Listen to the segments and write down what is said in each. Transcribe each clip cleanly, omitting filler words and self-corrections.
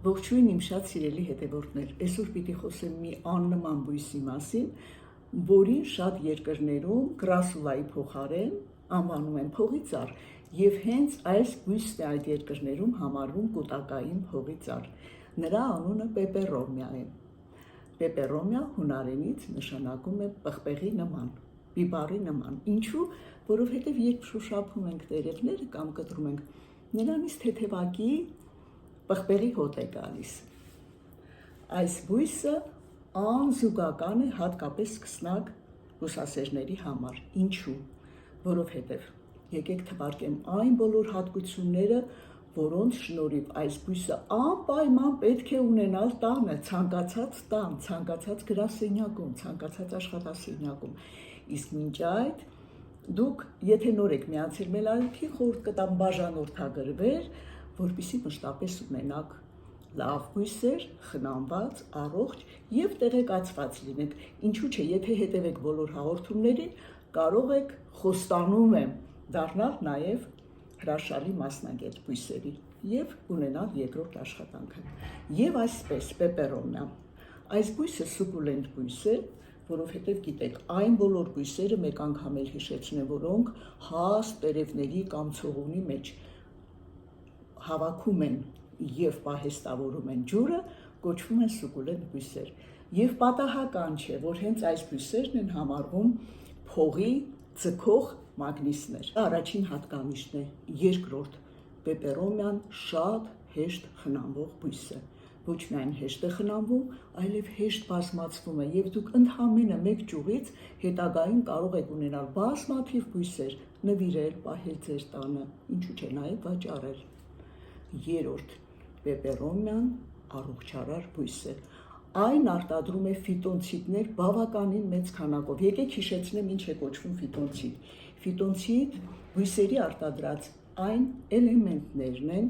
Ողջույն իմ շատ սիրելի հետևորդներ, այսօր պիտի խոսեմ մի աննման բույսի մասին, որին շատ երկրներում գրասուլայի փոխարեն անվանում են փողի ծառ, եւ հենց այս բույսն է այդ երկրներում համարվում կուտակային փողի ծառ։ Նրա անունը պեպերոմիա է։ Պեպերոմիա հունարենից նշանակում է պղպեղի նման, բիբարի նման։ Ինչու՞, որովհետև երբ շոշափում ենք տերևները կամ կտրում ենք, նրանից թեթևակի պղպեղի հոտ է գալիս։ Այս բույսը անզուգական է հատկապես սկսնակ բուսասերների համար։ Ինչու՞, որովհետև եկեք թվարկեմ այն բոլոր հատկությունները, որոնց շնորհիվ այս բույսը անպայման պետք է ունենալ տանը, ցանկացած տան, ցանկացած գրասենյակում, ցանկացած աշխատասենյակում։ Իսկ մինչ այդ դուք եթե նոր եք միացել մեր ալիքի, խորհուրդ կտամ բաժանորդագրվել, որպեսզի մշտապես ունենաք լավ բույսեր, խնամված, առողջ եւ տեղեկացված լինեք։ Ինչու՞ չէ, եթե հետևեք բոլոր հաղորդումներին, կարող եք խոստանում եմ դառնալ նաեւ հրաշալի մասնագետ բույսերի եւ ունենալ երկրորդ աշխատանքը։ Եվ այսպես պեպերոմիա։ Այս բույսը սուկուլենտ բույս է, որովհետև գիտեք, այն բոլոր բույսերը մեկ անգամ էլ հիշեցնեմ, որոնք հաստ տերևների կամ ցողունի մեջ հավաքում են եւ պահեստավորում են ջուրը, կոչվում են սուկուլենտ բույսեր։ Եվ պատահական չէ, որ հենց այս բույսերն են համարվում փողի ձգող մագնիսներ։ Առաջին հատկանիշն է, երկրորդ պեպերոմիան շատ հեշտ խնամվող բույս է։ Ոչ միայն հեշտ է խնամվում, այլև հեշտ բազմացվում է եւ դուք ընդհանրապես մեկ ճյուղից հետագայում կարող եք ունենալ բազմաթիվ բույսեր, նվիրել, պահել ձեր տանը, ինչու՞ չէ նաեւ վաճառել։ Երրորդ պեպերոմիան առողջարար բույս է։ Այն արտադրում է ֆիտոնցիդներ բավականին մեծ քանակով։ Եկեք հիշեցնեմ ինչ է կոչվում ֆիտոնցիդ։ Ֆիտոնցիդ բույսերի արտադրած այն էլեմենտներն են,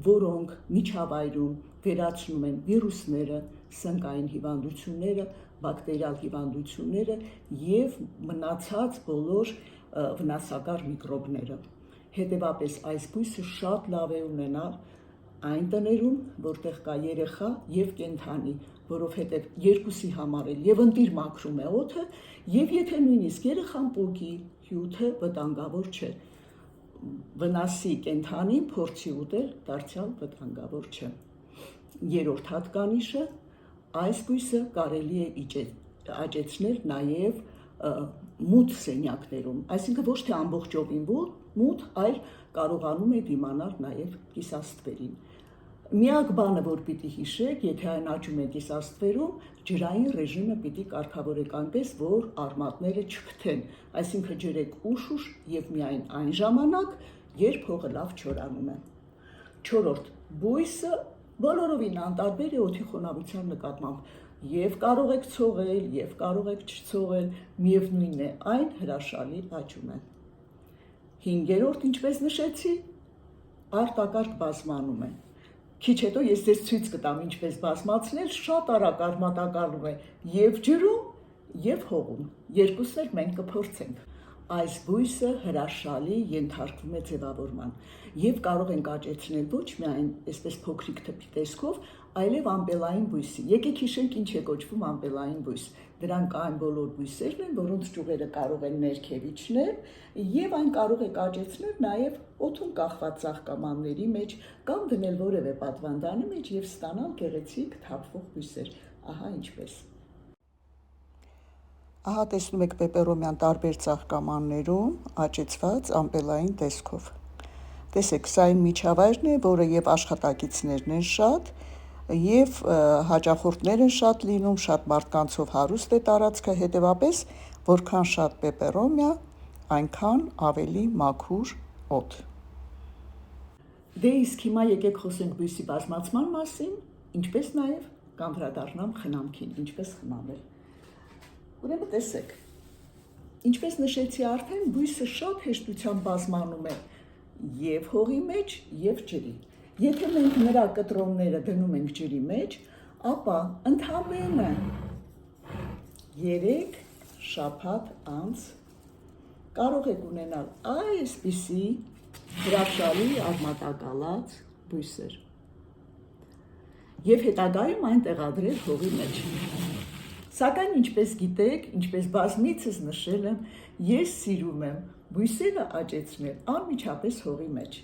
որոնք միջավայրում վերացնում են վիրուսները, սնկային հիվանդությունները, բակտերիալ հիվանդությունները եւ մնացած բոլոր վնասակար միկրոբները։ Հետևաբար այս բույսը շատ լավ է ունենալ այն տներում, որտեղ կա երեխա եւ կենդանի, որովհետեւ երկուսի համար էլ եւ ընտիր մաքրում է օդը, եւ եթե նույնիսկ երեխան պոկի, հյութը վտանգավոր չէ։ Վնասի կենդանին, փորձի ուտել, դարձյալ վտանգավոր չէ։ Երրորդ հատկանիշը, այս բույսը կարելի է աճեցնել նաեւ մութ սենյակներում, այսինքն ոչ թե ամբողջովին մութ, այլ կարողանում է դիմանալ նաեւ կիսաստվերին։ Միակ բանը, որ պիտի հիշեք, եթե այն աճում է կիսաստվերում, ջրային ռեժիմը պիտի կարգավորեք այնպես, որ արմատները չփթեն, այսինքն ջրեք ուշ եւ միայն այն ժամանակ, երբ հողը լավ չորանում է։ Չորրորդ բույսը բոլորովին անտարբեր է օդի խոնավության նկատմամբ։ Եվ կարող եք ցողել, եւ կարող եք չցողել, միևնույն է, այն հրաշալի աճում է։ Հինգերորդ, ինչպես նշեցի, արտակարգ բազմանում է։ Քիչ հետո ես ձեզ ցույց կտամ ինչպես բազմացնել, շատ արագ արմատակալում է եւ ջրում, եւ հողում։ Երկուսն էլ մենք կփորձենք։ Այս բույսը հրաշալի ենթարկվում է ձևավորման եւ կարող ենք աճեցնել ոչ միայն այսպես փոքրիկ թփի տեսքով, այլև ամպելային բույսի։ Եկեք հիշենք ինչ է կոչվում ամպելային բույս։ Դրանք այն բոլոր բույսերն են, որոնց ճյուղերը կարող են ներքև իջնել եւ այն կարող եք աճեցնել նաեւ օդում կախված ծաղկամանների մեջ կամ դնել որևէ պատվանդանի մեջ եւ ստանալ գեղեցիկ թափվող բույսեր։ Ահա ինչպես։ Ահա տեսնում եք պեպերոմիան տարբեր ծաղկամաններում աճեցված ամպելային տեսքով։ Տեսեք, սա այն միջավայրն է, որը եւ աշխատակիցներն են շատ, եւ հաճախորդներ են շատ լինում, շատ մարդկանցով հարուստ է տարածքը, հետեւաբար որքան շատ պեպերոմիա, այնքան ավելի մաքուր օդ։ Դե իսկ հիմա եկեք խոսենք բույսի բազմացման մասին, ինչպես նաեւ կանդրադառնամ խնամքին, ինչպես խնամել։ Ուրեմն տեսեք, ինչպես նշեցի արդեն, բույսը շատ հեշտությամբ բազմանում է եւ հողի մեջ, եւ ջրի։ Եթե մենք նրա կտրոնները դնում ենք ջրի մեջ, ապա ընդհանրապես 3 շաբաթ անց կարող եք ունենալ այսպիսի հրաշալի արմատակալած բույսեր։ եւ հետագայում այն տեղադրել հողի մեջ։ Սակայն ինչպես գիտեք, ինչպես բազմիցս նշել եմ, ես սիրում եմ բույսերը աճեցնել անմիջապես հողի մեջ։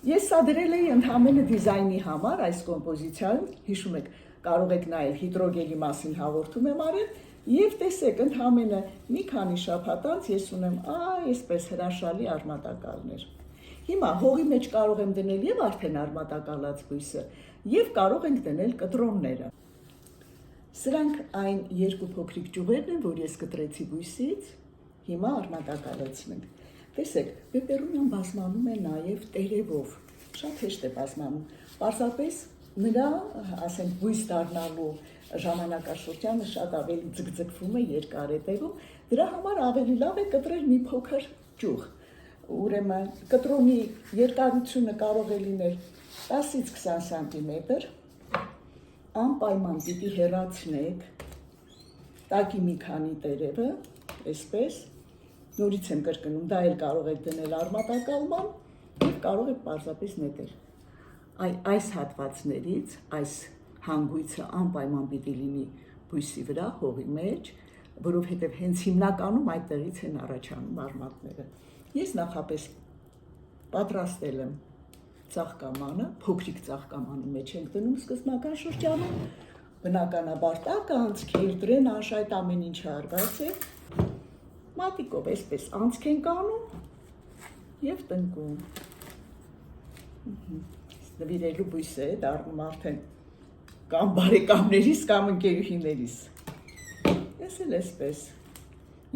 Ես սա դրել էի ընդհանրապես դիզայնի համար այս կոմպոզիցիայում, հիշում եք, կարող եք նայել հիդրոգելի մասին հաղորդում եմ արել, եւ տեսեք, ընդհանրապես մի քանի շաբաթ անց ես ունեմ այսպես հրաշալի արմատակալներ։ Հիմա հողի մեջ կարող եմ դնել եւ արդեն արմատակալած բույսը, եւ կարող ենք դնել կտրոնները։ Սրանք այն երկու փոքրիկ ճյուղերն են, որ ես կտրեցի բույսից, հիմա արմատակալեցնենք։ Տեսեք, պեպերոնիան բազմանում է նաև տերևով, շատ հեշտ է բազմանում, պարզապես նրա, ասենք, բույս դառնալու ժամանակաշրջանը շատ ավելի ձգձգվում է երկար է տևում, դրա համար ավելի լավ է կտրել մի փոքր ճյուղ, ուրեմն կտրոնի երկարությունը կարող է լինել 10-ից 20 սանտիմետր, անպայման պիտի հեռացնեք տակի մի քանի տերևը, այսպես, նորից եմ կրկնում, դա էլ կարող եք դնել արմատակալման և կարող եք պարզապես նետել։ Այս հատվածներից, այս հանգույցը անպայման պիտի լինի բույսի վրա, հողի մեջ, որովհետև հենց հիմնականում այդտեղից են առաջանում արմատները։ Ես նախապես պատրաստել եմ ծաղկամանը, փոքրիկ ծաղկամանի մեջ ենք դնում սկզբնական շրջանում, բնականաբար տակը, անցքեր, դրենաժ, այդ ամեն ինչը արված է, մատիկով այսպես անցք ենք անում և տնկում։ Նվիրելու բույս է, դառնում արդեն կամ բարեկամներիս, կամ ընկերուհիներիս։ Ես էլ այսպես։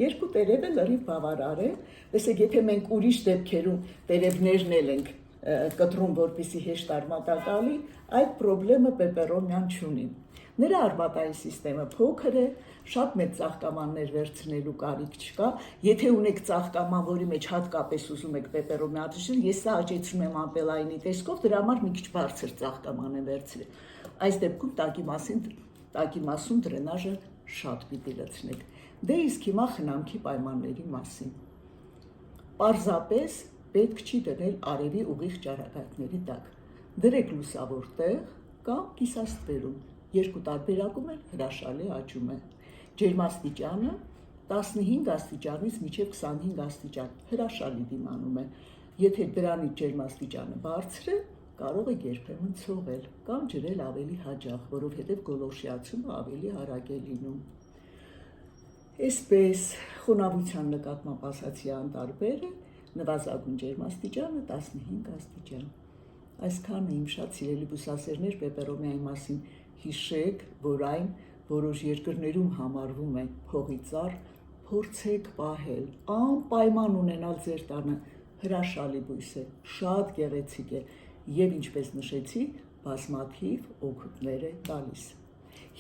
Երկու տերևը լրիվ բավարար է, տեսեք, եթե մենք ուրիշ դեպքերում տերևներն էլ ենք կտրում, որպեսզի հեշտ արմատակալի, այդ պրոբլեմը պեպերոնիան չունի։ Նրա արմատային սիստեմը փոքր է, շատ մեծ ծաղկամաններ վերցնելու կարիք չկա, եթե ունեք ծաղկաման, որի մեջ հատկապես ուզում եք պեպերոնիա աճեցնել, ես սա աճեցնում եմ ամպելայինի տեսքով, դրա համար մի քիչ բարձր ծաղկաման եմ վերցրել։ Այս դեպքում տակի մասում դրենաժը շատ պիտի լցնեք։ Դե իսկ հիմա խնամքի պայմանների մասին։ Պարզապես պետք չի դնել արևի ուղիղ ճառագայթների տակ։ Դրեք լուսավոր տեղ կամ կիսաստվերում։ Երկու տարբերակում էլ հրաշալի աճում է։ Ջերմաստիճանը 15 աստիճանից մինչև 25 աստիճան հրաշալի դիմանում է։ Եթե դրանից ջերմաստիճանը բարձր է, կարող եք երբեմն ցողել կամ ջրել ավելի հաճախ, որովհետև գոլորշիացումը ավելի արագ է լինում։ Այսպես խոնավության նկատմամբ ասացի անտարբեր է, նվազագույն ջերմաստիճանը 15 աստիճան։ Այսքանը իմ շատ սիրելի բուսասերներ պեպերոնիայի մասին հիշեք, որ այն որոշ երկրներում համարվում է փողի ծառ, փորձեք պահել, անպայման ունենալ ձեր տանը, հրաշալի բույս է, շատ գեղեցիկ է և ինչպես նշեցի, բազմաթիվ օգուտներ է տալիս։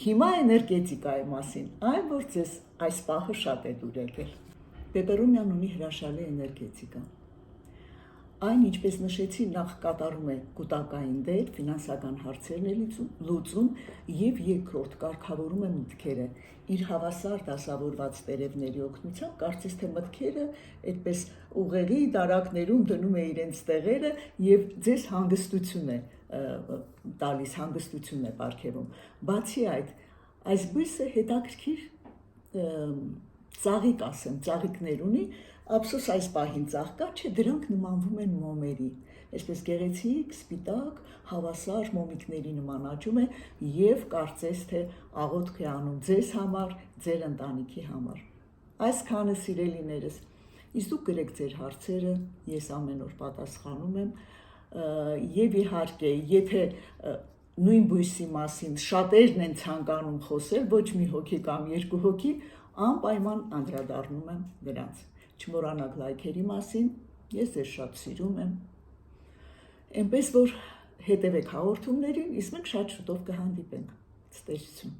Հիմա էներգետիկայի մասին, այն որ ձեզ այս պահը շատ է դուր եկել։ Պեպերոնիան ունի հրաշալի էներգետիկա։ Այն, ինչպես նշեցի, նախ կատարում է կուտակային դեր, ֆինանսական հարցերն է լուծում և երկրորդ կարգավորում է մտքերը։ Իր հավասար դասավորված տերևների օգնությամբ կարծես թե մտքերը այդպես ուղեղի դարակներում դնում է իրենց տեղերը և ձեզ հանգստություն է տալիս, հանգստություն է պարգևում։ Բացի այդ, այս բույսը հետաքրքիր ծաղիկ ասեմ, ծաղիկներ ունի, ափսոս այս պահին ծաղկա չէ, դրանք նմանվում են մոմերի, այսպես գեղեցիկ, սպիտակ, հավասար մոմիկների նման աճում է և կարծես թե աղոթք է անում ձեզ համար, ձեր ընտանիքի համար։ Այսքանը սիրելիներս, իսկ դուք գրեք ձեր հարցերը, ես ամեն օր պատասխանում եմ և իհարկե, եթե նույն բույսի մասին շատերն են ցանկանում խոսել, ոչ մի հոգի կամ երկու հոգի, անպայման անդրադառնում եմ դրանց։ Չմոռանաք լայքերի մասին, ես ձեզ շատ սիրում եմ։ Էնպես որ հետևեք հաղորդումներին, իսկ մենք շատ շուտով կհանդիպենք։ Ցտեսություն։